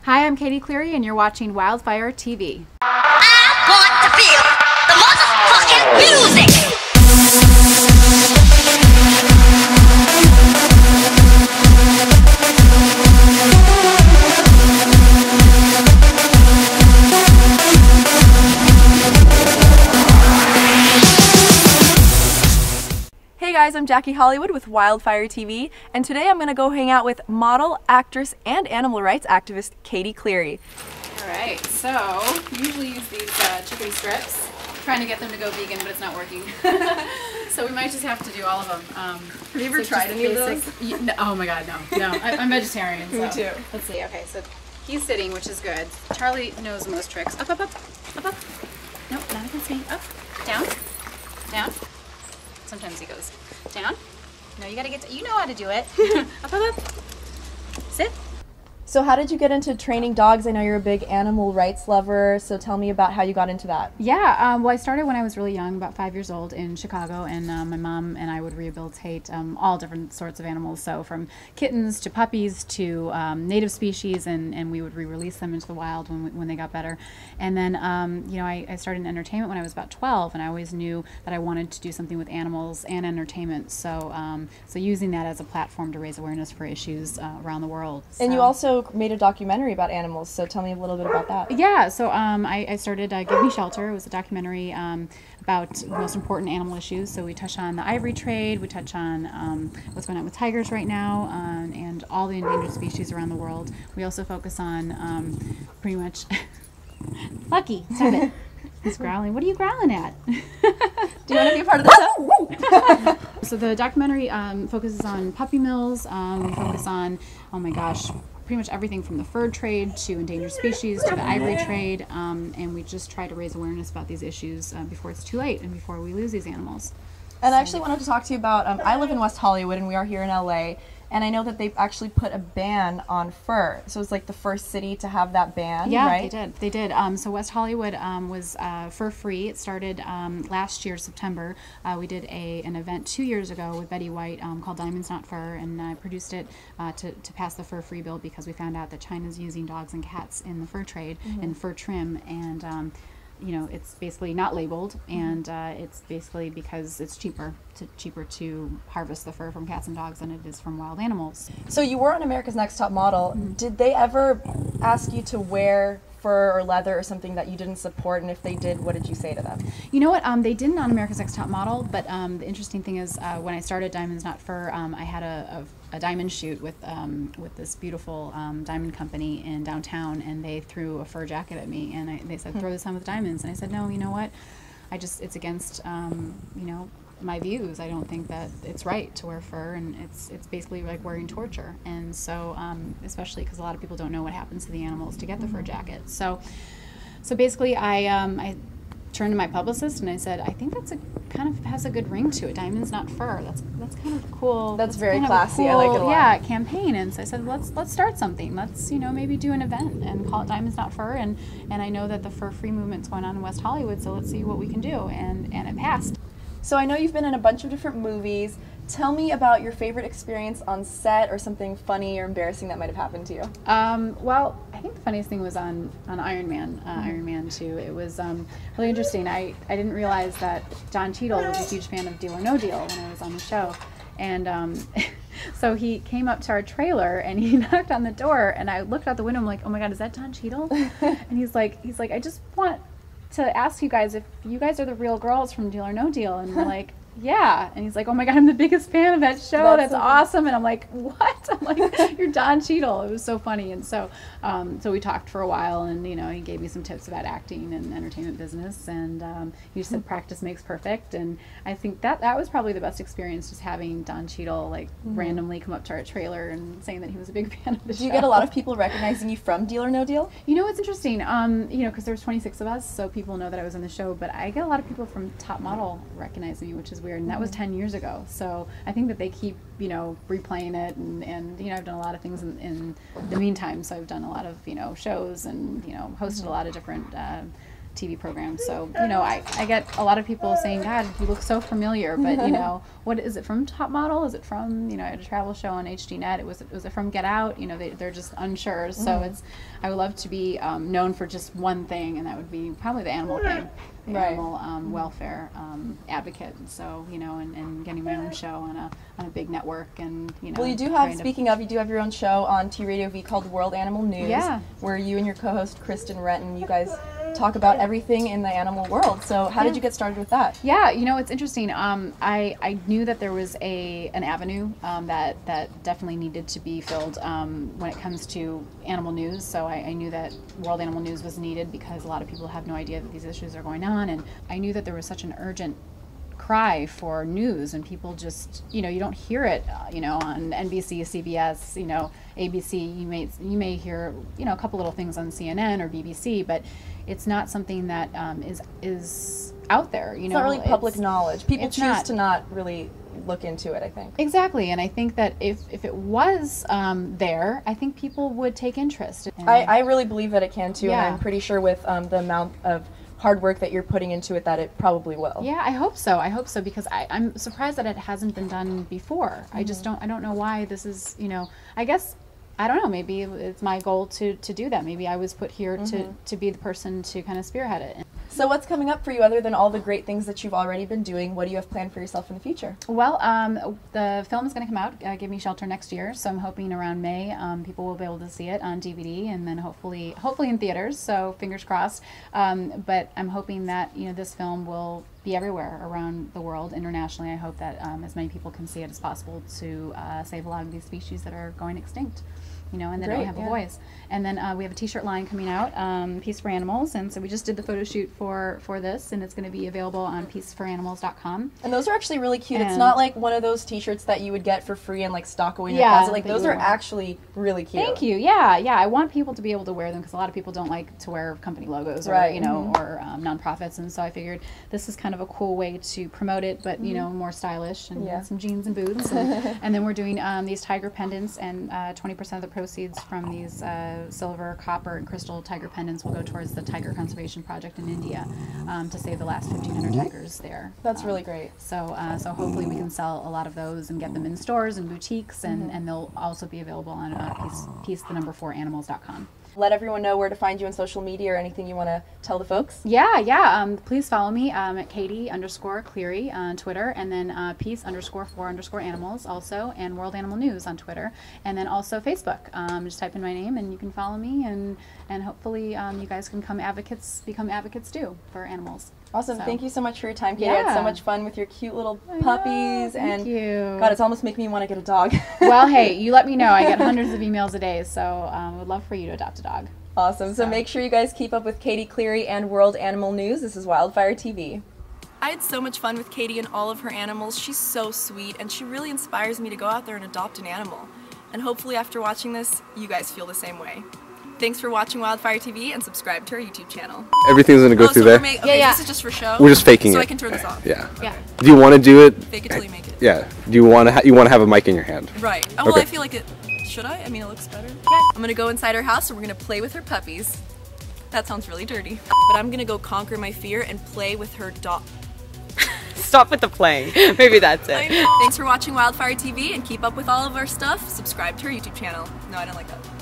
Hi, I'm Katie Cleary, and you're watching WildFire TV. I want to feel the motherfucking music! Hey guys, I'm Jackie Hollywood with WildFire TV, and today I'm going to go hang out with model, actress, and animal rights activist Katie Cleary. Alright, so we usually use these chicken strips, trying to get them to go vegan, but it's not working. So we might just have to do all of them. Have you ever tried any of those? No, oh my god, no. I'm vegetarian. Me too. Let's see, okay, so he's sitting, which is good. Charlie knows most tricks. Up, up, up, up, up. Nope, not against me. Up, down, down. Sometimes he goes down. No, you gotta get to, you know how to do it. Up, up, up. Sit. So how did you get into training dogs? I know you're a big animal rights lover, so tell me about how you got into that. Yeah, well, I started when I was really young, about 5 years old, in Chicago, and my mom and I would rehabilitate all different sorts of animals, so from kittens to puppies to native species, and we would re-release them into the wild when they got better. And then, you know, I started in entertainment when I was about 12, and I always knew that I wanted to do something with animals and entertainment, so so using that as a platform to raise awareness for issues around the world. And you also made a documentary about animals, so tell me a little bit about that. Yeah, so I started Give Me Shelter. It was a documentary about the most important animal issues. So we touch on the ivory trade, we touch on what's going on with tigers right now, and all the endangered species around the world. We also focus on pretty much... Lucky, stop it. He's growling. What are you growling at? Do you want to be a part of the show? So the documentary focuses on puppy mills. We focus on, oh my gosh, pretty much everything from the fur trade to endangered species to the ivory trade, and we just try to raise awareness about these issues before it's too late and before we lose these animals. And I actually wanted to talk to you about, I live in West Hollywood and we are here in LA, and I know that they've actually put a ban on fur. So it's like the first city to have that ban, yeah, right? They did. So West Hollywood was fur-free. It started last year, September. We did an event 2 years ago with Betty White called Diamonds Not Fur, and I produced it to pass the fur-free bill because we found out that China's using dogs and cats in the fur trade and fur trim, and you know, it's basically not labeled, and it's basically because it's cheaper to harvest the fur from cats and dogs than it is from wild animals. So you were on America's Next Top Model. Did they ever ask you to wear fur or leather or something that you didn't support, and if they did, what did you say to them? You know what, they didn't on America's Next Top Model, but the interesting thing is when I started Diamonds Not Fur, I had a diamond shoot with this beautiful diamond company in downtown, and they threw a fur jacket at me, and they said, throw this on with diamonds, and I said, no, you know what, it's against you know, my views. I don't think that it's right to wear fur, and it's basically like wearing torture, and so especially because a lot of people don't know what happens to the animals to get the fur jacket. So basically I turned to my publicist and I said, I think that's kind of has a good ring to it. Diamonds Not Fur. That's kind of cool. That's very classy. Cool, I like it a lot. Yeah, campaign. And so I said, let's start something. Let's, you know, maybe do an event and call it Diamonds Not Fur. And I know that the fur free movement's going on in West Hollywood, so let's see what we can do. And it passed. So I know you've been in a bunch of different movies. Tell me about your favorite experience on set, or something funny or embarrassing that might have happened to you. Well, I think the funniest thing was on Iron Man, Iron Man 2. It was really interesting. I didn't realize that Don Cheadle was a huge fan of Deal or No Deal when I was on the show. And so he came up to our trailer and he knocked on the door, and I looked out the window, I'm like, oh my God, is that Don Cheadle? And he's like, I just want to ask you guys if you guys are the real girls from Deal or No Deal. And we're like, yeah. And he's like, oh my God, I'm the biggest fan of that show. That's so awesome. And I'm like, what? I'm like, you're Don Cheadle. It was so funny. And so so we talked for a while, and, you know, he gave me some tips about acting and entertainment business, and he just said practice makes perfect. And I think that was probably the best experience, just having Don Cheadle like randomly come up to our trailer and saying that he was a big fan of the show. Did you get a lot of people recognizing you from Deal or No Deal? You know, it's interesting, you know, because there's 26 of us, so people know that I was in the show, but I get a lot of people from Top Model recognizing me, which is weird, and that was 10 years ago. So I think that they keep, you know, replaying it, and you know, I've done a lot of things in the meantime, so I've done a lot of, you know, shows, and, you know, hosted a lot of different TV program. So, you know, I get a lot of people saying, God, you look so familiar, but, you know, what is it from Top Model? Is it from, you know, a travel show on HDNet? Was it from Get Out? You know, they're just unsure. So I would love to be known for just one thing, and that would be probably the animal thing. The animal welfare advocate. So, you know, and getting my own show on a big network, and, you know. Well, you do have, speaking of, you do have your own show on T-Radio V called World Animal News, where you and your co-host Kristen Renton, you guys talk about everything in the animal world. So how did you get started with that? Yeah, you know, it's interesting. I knew that there was an avenue that definitely needed to be filled when it comes to animal news. So I knew that World Animal News was needed because a lot of people have no idea that these issues are going on, and I knew that there was such an urgent cry for news, and people just, you know, you don't hear it, you know, on NBC, CBS, you know, ABC. You may hear, you know, a couple little things on CNN or BBC, but it's not something that is out there. You know, it's not really public knowledge. People choose to not really look into it, I think. Exactly, and I think that if it was there, I think people would take interest. I really believe that it can too, and I'm pretty sure with the amount of hard work that you're putting into it that it probably will. Yeah, I hope so. I hope so, because I'm surprised that it hasn't been done before. I just don't know why this is, you know, I guess, I don't know, maybe it's my goal to do that. Maybe I was put here to be the person to kind of spearhead it. So what's coming up for you other than all the great things that you've already been doing? What do you have planned for yourself in the future? Well, the film is going to come out, Give Me Shelter, next year. So I'm hoping around May people will be able to see it on DVD, and then hopefully in theaters. So fingers crossed. But I'm hoping that, you know, this film will be everywhere around the world, internationally. I hope that as many people can see it as possible to save a lot of these species that are going extinct. You know, and they don't have a voice. And then we have a t-shirt line coming out, Peace for Animals, and so we just did the photo shoot for this, and it's going to be available on peaceforanimals.com. And those are actually really cute. It's not like one of those t-shirts that you would get for free and like stock away in your closet. Like those are actually really cute. Thank you. Yeah. I want people to be able to wear them because a lot of people don't like to wear company logos or you know or nonprofits, and so I figured this is kind of a cool way to promote it, but you know, more stylish, and some jeans and boots, and then we're doing these tiger pendants, and 20% of the proceeds from these silver, copper, and crystal tiger pendants will go towards the Tiger Conservation Project in India to save the last 1,500 tigers there. That's really great. So hopefully we can sell a lot of those and get them in stores and boutiques, and they'll also be available on peace4animals.com. Let everyone know where to find you on social media or anything you want to tell the folks. Please follow me at Katie_Cleary on Twitter, and then peace_for_animals also, and World Animal News on Twitter, and then also Facebook. Just type in my name and you can follow me, and hopefully you guys can become advocates too for animals. Awesome. Thank you so much for your time, Katie. I had so much fun with your cute little puppies. Thank you. God, it's almost making me want to get a dog. Well, hey, you let me know. I get hundreds of emails a day, so I would love for you to adopt a dog. Awesome. So make sure you guys keep up with Katie Cleary and World Animal News. This is WildFire TV. I had so much fun with Katie and all of her animals. She's so sweet, and she really inspires me to go out there and adopt an animal. And hopefully after watching this, you guys feel the same way. Thanks for watching WildFire TV, and subscribe to our YouTube channel. Everything's gonna go through there? This is just for show? We're just faking it. So I can turn this off? Yeah. Do you want to do it? Fake it till you make it. Yeah. Do you want to have a mic in your hand? Right. Oh, well, I feel like it... Should I? I mean, it looks better. I'm gonna go inside her house, and we're gonna play with her puppies. That sounds really dirty. But I'm gonna go conquer my fear and play with her dog. Stop with the playing. Maybe that's it. Thanks for watching WildFire TV, and keep up with all of our stuff. Subscribe to our YouTube channel. No, I don't like that.